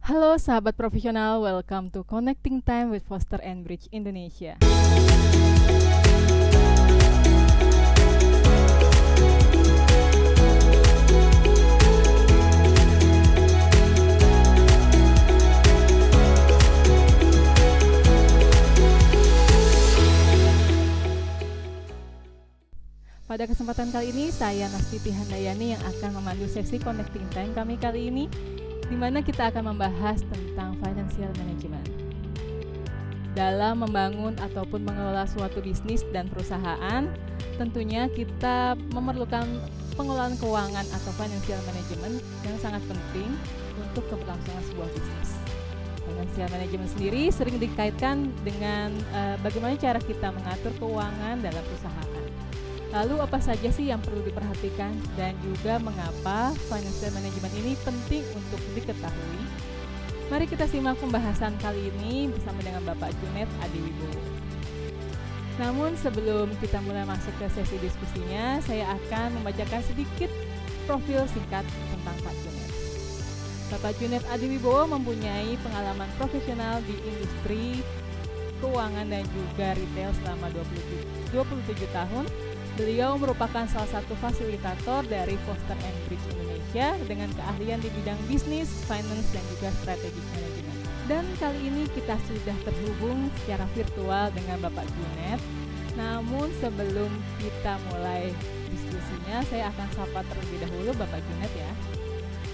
Halo sahabat profesional, welcome to Connecting Time with Foster and Bridge Indonesia. Pada kesempatan kali ini, saya Nastiti Handayani yang akan memandu sesi Connecting Time kami kali ini, di mana kita akan membahas tentang financial management. Dalam membangun ataupun mengelola suatu bisnis dan perusahaan, tentunya kita memerlukan pengelolaan keuangan atau financial management yang sangat penting untuk keberlangsungan sebuah bisnis. Financial management sendiri sering dikaitkan dengan bagaimana cara kita mengatur keuangan dalam perusahaan. Lalu apa saja sih yang perlu diperhatikan dan juga mengapa financial management ini penting untuk diketahui? Mari kita simak pembahasan kali ini bersama dengan Bapak Junet Adiwibowo. Namun sebelum kita mulai masuk ke sesi diskusinya, saya akan membacakan sedikit profil singkat tentang Pak Junet. Bapak Junet Adiwibowo mempunyai pengalaman profesional di industri keuangan dan juga retail selama 27 tahun. Beliau merupakan salah satu fasilitator dari Foster and Bridge Indonesia dengan keahlian di bidang bisnis, finance, dan juga strategic management. Dan kali ini kita sudah terhubung secara virtual dengan Bapak Junet. Namun sebelum kita mulai diskusinya, saya akan sapa terlebih dahulu Bapak Junet ya.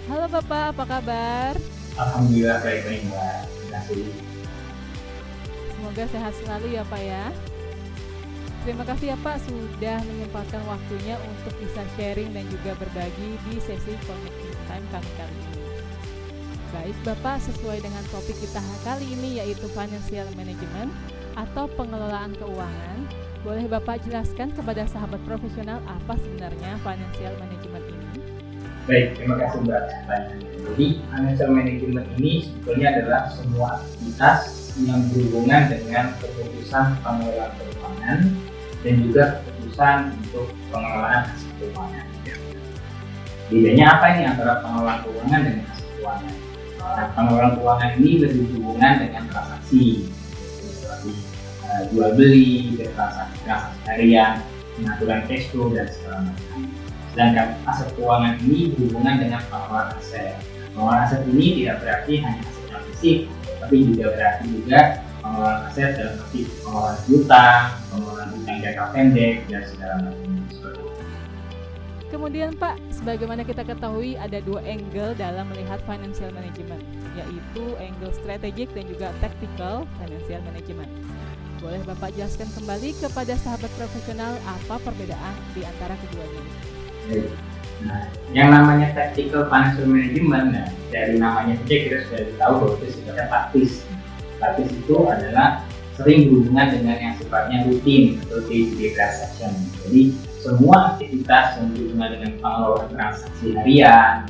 Halo Bapak, apa kabar? Alhamdulillah baik-baik Mbak. Terima kasih. Semoga sehat selalu ya Pak ya. Terima kasih ya Pak sudah menyempatkan waktunya untuk bisa sharing dan juga berbagi di sesi Connecting Time kami kali ini. Baik Bapak, sesuai dengan topik kita kali ini yaitu Financial Management atau pengelolaan keuangan, boleh Bapak jelaskan kepada sahabat profesional apa sebenarnya Financial Management ini? Baik, terima kasih Mbak. Jadi Financial Management ini sebetulnya adalah semua aktivitas yang berhubungan dengan keputusan pengelolaan keuangan dan juga keputusan untuk pengelolaan aset keuangan. Bedanya apa ini antara pengelolaan keuangan dan aset keuangan? Nah, pengelolaan keuangan ini lebih berhubungan dengan transaksi, seperti jual beli, transaksi harian, pengaturan cash flow dan segala macam. Sedangkan aset keuangan ini berhubungan dengan pengelolaan aset. Pengelolaan aset ini tidak berarti hanya aset yang fisik, tapi juga berarti pengelolaan aset dalam arti pengelolaan utang, pengelolaan utang jangka pendek dan segala macam seperti itu. Kemudian Pak, sebagaimana kita ketahui ada dua angle dalam melihat financial management, yaitu angle strategic dan juga tactical financial management. Boleh Bapak jelaskan kembali kepada sahabat profesional apa perbedaan di antara keduanya? Nah, yang namanya tactical financial management, nah, dari namanya saja kita sudah tahu bahwa itu sifatnya taktis. Taktis itu adalah sering berhubungan dengan yang sifatnya rutin atau day-to-day transaction. Jadi semua aktivitas yang berhubungan dengan pengelolaan transaksi harian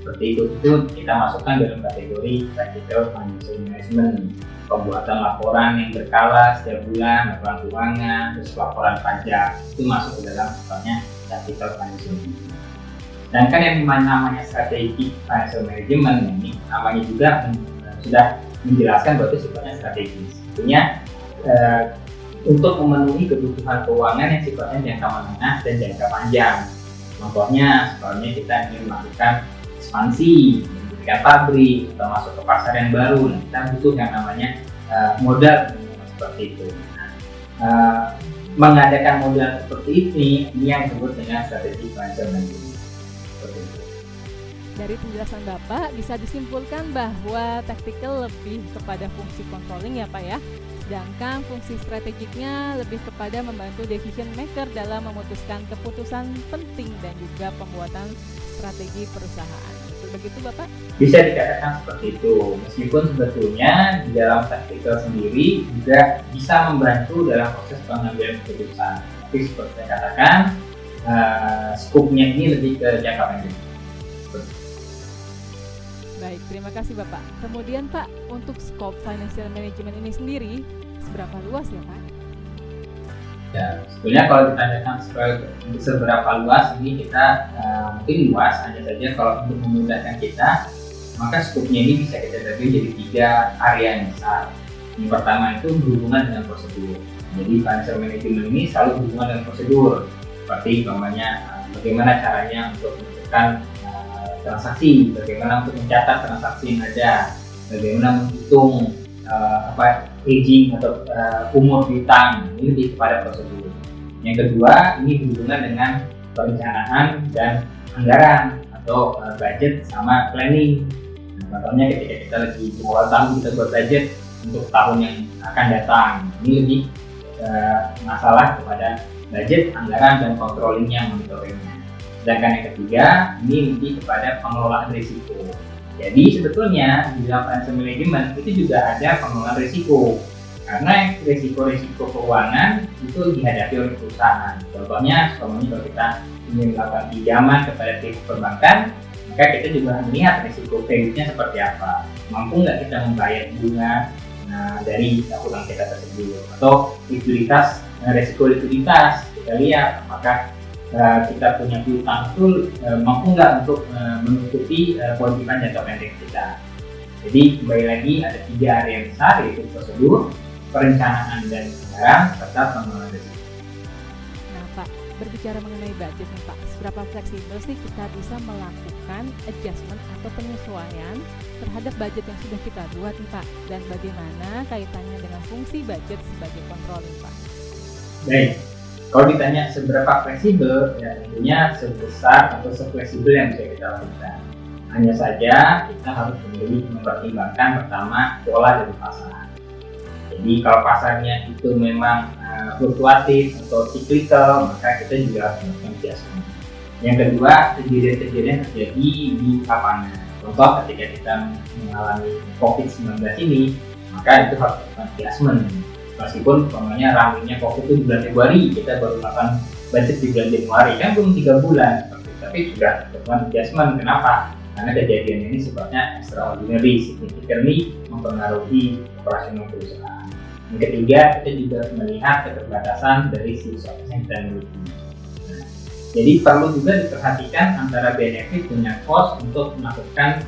seperti itu kita masukkan dalam kategori tactical financial management. Pembuatan laporan yang berkala setiap bulan, laporan keuangan, terus laporan pajak itu masuk ke dalam sifatnya tactical financial management. Sedangkan yang namanya strategic financial management ini namanya juga sudah menjelaskan bahwa itu sifatnya strategis. Tentunya untuk memenuhi kebutuhan keuangan yang sifatnya jangka menengah dan jangka panjang. Contohnya, sebenarnya kita ingin melakukan ekspansi, mendirikan pabrik, atau masuk ke pasar yang baru. Nah, kita butuh yang namanya modal seperti itu. Mengadakan modal seperti ini yang disebut dengan strategic financial management. Dari penjelasan Bapak bisa disimpulkan bahwa tactical lebih kepada fungsi controlling ya Pak ya, sedangkan fungsi strategiknya lebih kepada membantu decision maker dalam memutuskan keputusan penting dan juga pembuatan strategi perusahaan. Betul begitu Bapak? Bisa dikatakan seperti itu, meskipun sebetulnya di dalam tactical sendiri juga bisa membantu dalam proses pengambilan keputusan. Tapi seperti saya katakan, skopnya ini lebih ke jangka pendek. Baik, terima kasih Bapak. Kemudian Pak, untuk skop financial management ini sendiri, seberapa luas ya Pak? Ya, sebetulnya kalau ditanyakan seberapa luas ini kita mungkin luas, hanya saja kalau untuk memudahkan kita maka skupnya ini bisa kita bagi jadi 3 area yang besar. Yang pertama itu berhubungan dengan prosedur. Jadi financial management ini selalu berhubungan dengan prosedur, seperti umpamanya bagaimana caranya untuk melakukan transaksi, bagaimana untuk mencatat transaksi yang ada, bagaimana menghitung aging atau umur piutang. Ini lebih kepada prosedur. Yang kedua, ini berhubungan dengan perencanaan dan anggaran atau budget sama planning. Nah, contohnya ketika kita lagi di awal tahun kita buat budget untuk tahun yang akan datang, ini lebih masalah kepada budget, anggaran, dan controllingnya, monitoringnya. Sedangkan yang ketiga, ini lebih kepada pengelolaan risiko. Jadi sebetulnya di dalam financial management itu juga ada pengelolaan risiko, karena risiko-risiko keuangan itu dihadapi oleh perusahaan. Contohnya, kalau kita ingin melakukan pinjaman kepada pihak perbankan, maka kita juga melihat risiko kreditnya seperti apa. Mampu nggak kita membayar bunga dari utang kita tersebut, atau risiko likuiditas. Kita lihat apakah kita punya piutang itu mampu nggak untuk menutupi kewajiban jangka pendek kita. Jadi kembali lagi ada 3 area besar, yaitu prosedur, perencanaan dan anggaran, serta pengelolaan risiko. Nah Pak, berbicara mengenai budget nih Pak, seberapa fleksibel sih kita bisa melakukan adjustment atau penyesuaian terhadap budget yang sudah kita buat nih Pak, dan bagaimana kaitannya dengan fungsi budget sebagai controlling Pak? Baik, kalau ditanya seberapa fleksibel, ya tentunya sebesar atau sefleksibel yang bisa kita lakukan. Hanya saja kita harus mempertimbangkan pertama pola dari pasar. Jadi kalau pasarnya itu memang fluktuatif atau cyclical, maka kita juga harus melakukan adjustment. Yang kedua, kejadian-kejadian terjadi di lapangan. Contoh ketika kita mengalami COVID-19 ini, maka itu harus melakukan adjustment. Meskipun umpamanya ramainya COVID itu di bulan Februari, kita baru melakukan budget di bulan Januari, kan belum 3 bulan, tapi sudah melakukan adjustment. Kenapa? Karena kejadian ini sifatnya extraordinary, significantly mempengaruhi operasional perusahaan. Yang ketiga, kita juga melihat keterbatasan dari sisi yang kita miliki. Jadi perlu juga diperhatikan antara benefit dengan cost untuk melakukan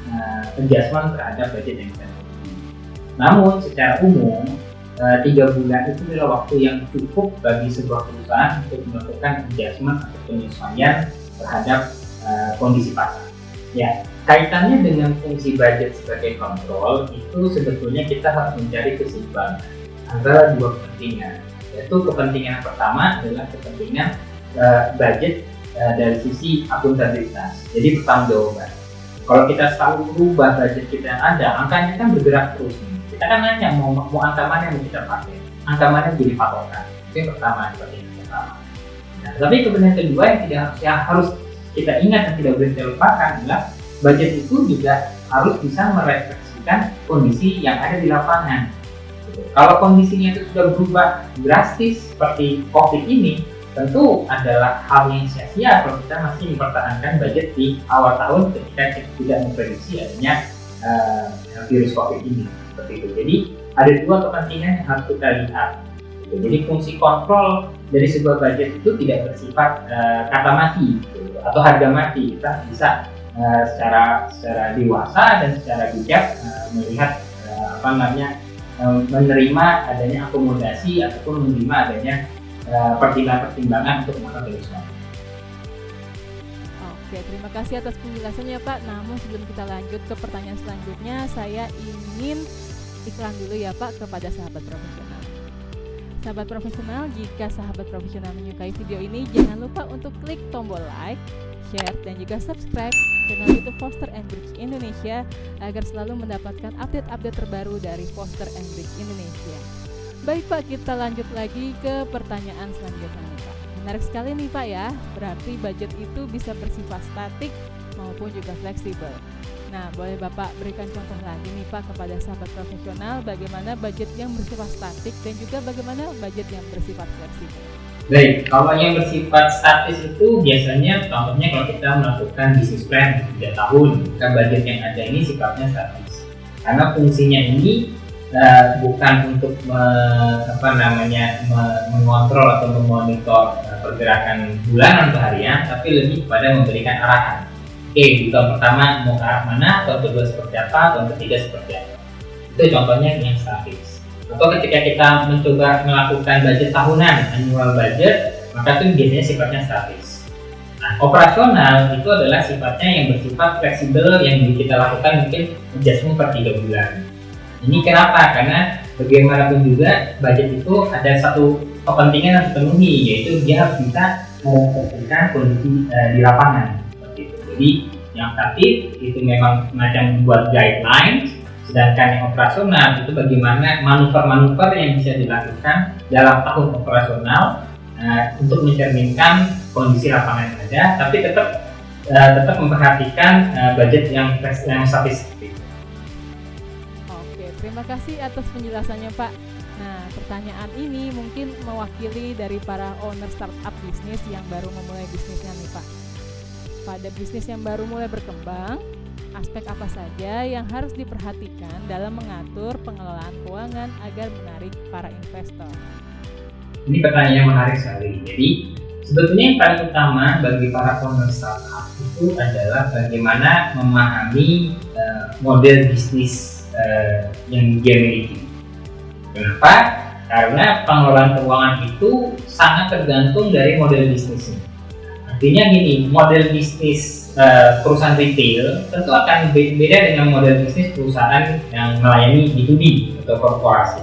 adjustment terhadap budget yang kita miliki. Namun secara umum 3 bulan itu adalah waktu yang cukup bagi sebuah perusahaan untuk melakukan adjustment atau penyesuaian terhadap kondisi pasar. Ya, kaitannya dengan fungsi budget sebagai kontrol itu sebetulnya kita harus mencari keseimbangan antara 2 kepentingan. Yaitu kepentingan yang pertama adalah kepentingan budget dari sisi akuntabilitas, jadi pertanggungjawaban. Kalau kita selalu merubah budget kita yang ada, angkanya kan bergerak terus. Kita kan nanya mau angka mana yang kita pakai, angka mana yang jadi patokan. Itu yang pertama, seperti yang pertama. Nah, tapi kepentingan kedua yang harus kita ingat dan tidak boleh kita lupakan adalah budget itu juga harus bisa merefleksikan kondisi yang ada di lapangan. Kalau kondisinya itu sudah berubah drastis seperti COVID ini, tentu adalah hal yang sia-sia kalau kita masih mempertahankan budget di awal tahun ketika kita tidak memprediksi adanya virus COVID ini. Seperti itu. Jadi ada 2 kepentingan yang harus kita lihat. Jadi fungsi kontrol dari sebuah budget itu tidak bersifat kata mati atau harga mati. Kita bisa secara dewasa dan secara bijak melihat menerima adanya akomodasi ataupun menerima adanya pertimbangan untuk melakukan penyesuaian. Oke, terima kasih atas penjelasannya Pak. Namun sebelum kita lanjut ke pertanyaan selanjutnya, saya ingin iklan dulu ya Pak kepada sahabat profesional. Sahabat profesional, jika sahabat profesional menyukai video ini, jangan lupa untuk klik tombol like, share, dan juga subscribe channel YouTube Foster & Bridge Indonesia agar selalu mendapatkan update-update terbaru dari Foster & Bridge Indonesia. Baik Pak, kita lanjut lagi ke pertanyaan selanjutnya nih Pak. Menarik sekali nih Pak ya, berarti budget itu bisa bersifat statik maupun juga fleksibel. Nah, boleh Bapak berikan contoh lagi nih Pak kepada sahabat profesional bagaimana budget yang bersifat statik dan juga bagaimana budget yang bersifat fleksibel. Baik, kalau yang bersifat statis itu biasanya contohnya kalau kita melakukan business plan 3 tahun, maka budget yang ada ini sifatnya statis. Karena fungsinya ini bukan untuk mengontrol atau memonitor pergerakan bulanan atau harian, tapi lebih kepada memberikan arahan. oke, di tahun pertama mau ke arah mana, tahun kedua seperti apa, tahun ketiga seperti apa. Itu contohnya yang statis. Atau ketika kita mencoba melakukan budget tahunan, annual budget, maka itu biasanya sifatnya statis. Nah, operasional itu adalah sifatnya yang bersifat fleksibel, yang kita lakukan mungkin adjustment per 3 bulan. Ini kenapa? Karena bagaimanapun juga budget itu ada satu kepentingan yang dipenuhi, yaitu dia harus bisa memperhatikan kondisi di lapangan. Seperti itu. Jadi yang statis itu memang semacam buat guidelines, sedangkan yang operasional itu bagaimana manuver-manuver yang bisa dilakukan dalam tahun operasional untuk mencerminkan kondisi lapangan yang ada, tapi tetap memperhatikan budget yang statis. Oke, terima kasih atas penjelasannya Pak. Nah, pertanyaan ini mungkin mewakili dari para owner startup bisnis yang baru memulai bisnisnya nih Pak. Pada bisnis yang baru mulai berkembang, aspek apa saja yang harus diperhatikan dalam mengatur pengelolaan keuangan agar menarik para investor? Ini pertanyaan yang menarik sekali. Jadi, sebetulnya yang paling utama bagi para owner startup itu adalah bagaimana memahami model bisnis yang dia miliki. Kenapa? Karena pengelolaan keuangan itu sangat tergantung dari model bisnisnya. Artinya gini, model bisnis perusahaan retail tentu akan beda dengan model bisnis perusahaan yang melayani B2B atau korporasi.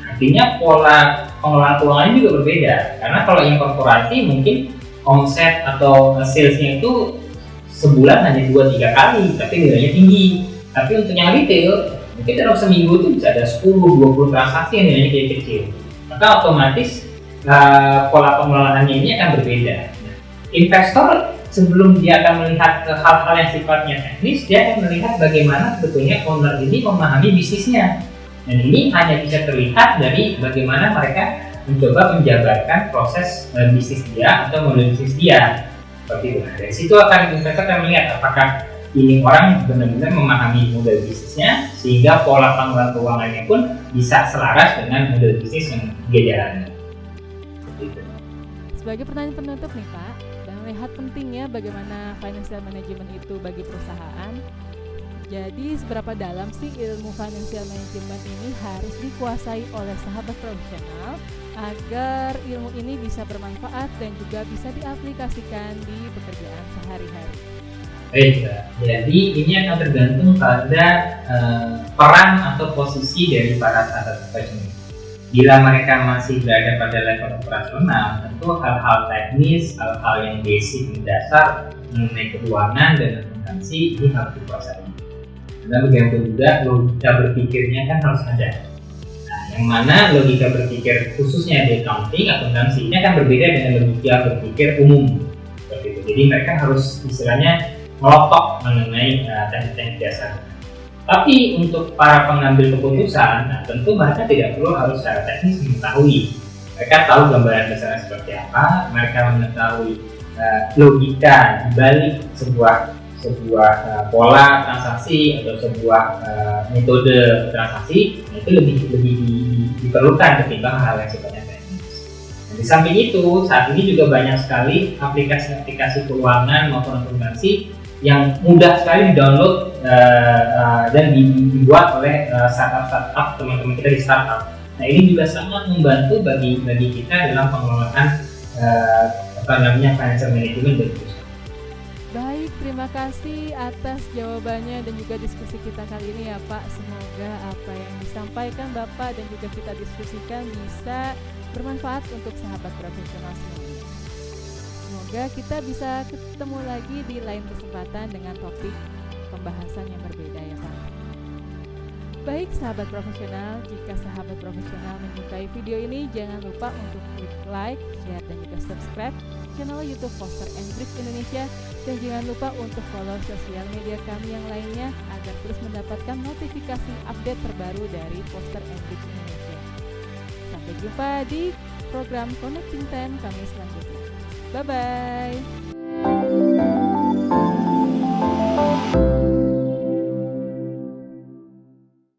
Artinya pola pengelolaan keuangannya juga berbeda, karena kalau yang korporasi mungkin omset atau salesnya itu sebulan hanya 2-3 kali, tapi nilainya tinggi. Tapi untuk yang retail, mungkin dalam seminggu itu bisa ada 10-20 transaksi yang nilainya kecil. Maka otomatis pola pengelolaannya ini akan berbeda. Nah, investor sebelum dia akan melihat hal-hal yang sifatnya teknis, dia akan melihat bagaimana sebetulnya owner ini memahami bisnisnya. Dan ini hanya bisa terlihat dari bagaimana mereka mencoba menjabarkan proses bisnis dia atau model bisnis dia. Seperti itu. Nah, dari situ akan investor akan melihat apakah ini orang benar-benar memahami model bisnisnya, sehingga pola pengelolaan keuangannya pun bisa selaras dengan model bisnis yang dia jalani. Gitu. Sebagai pertanyaan penutup nih Pak, dan melihat pentingnya bagaimana financial management itu bagi perusahaan, jadi seberapa dalam sih ilmu financial management ini harus dikuasai oleh sahabat profesional agar ilmu ini bisa bermanfaat dan juga bisa diaplikasikan di pekerjaan sehari-hari? Baik, jadi ini akan tergantung pada peran atau posisi dari para sahabat profesional. Bila mereka masih berada pada level operasional, tentu hal-hal teknis, hal-hal yang basic, mendasar mengenai keuangan dan akuntansi ini harus dikuasai. Dan begitu juga logika berpikirnya kan harus ada. Nah, yang mana logika berpikir khususnya di accounting, akuntansi ini akan berbeda dengan logika berpikir umum. Seperti itu. Jadi mereka harus istilahnya melotok mengenai teknik-teknik dasar. Tapi untuk para pengambil keputusan, nah, tentu mereka tidak perlu harus secara teknis mengetahui. Mereka tahu gambaran besarnya seperti apa, mereka mengetahui logika dibalik sebuah pola transaksi atau sebuah metode transaksi, itu lebih diperlukan ketimbang hal yang sifatnya teknis. Di samping itu, saat ini juga banyak sekali aplikasi-aplikasi keuangan maupun akuntansi yang mudah sekali di-download dan dibuat oleh startup teman-teman kita di startup. Nah, ini juga sangat membantu bagi kita dalam pengelolaan financial management dan perusahaan. Baik, terima kasih atas jawabannya dan juga diskusi kita kali ini ya Pak. Semoga apa yang disampaikan Bapak dan juga kita diskusikan bisa bermanfaat untuk sahabat profesional semuanya. Semoga kita bisa ketemu lagi di lain kesempatan dengan topik pembahasan yang berbeda ya Pak. Baik sahabat profesional, jika sahabat profesional menyukai video ini, jangan lupa untuk klik like, share, dan juga subscribe channel YouTube Foster & Bricks Indonesia, dan jangan lupa untuk follow sosial media kami yang lainnya agar terus mendapatkan notifikasi update terbaru dari Foster & Bricks Indonesia. Sampai jumpa di program Connecting Time kami selanjutnya. Bye-bye!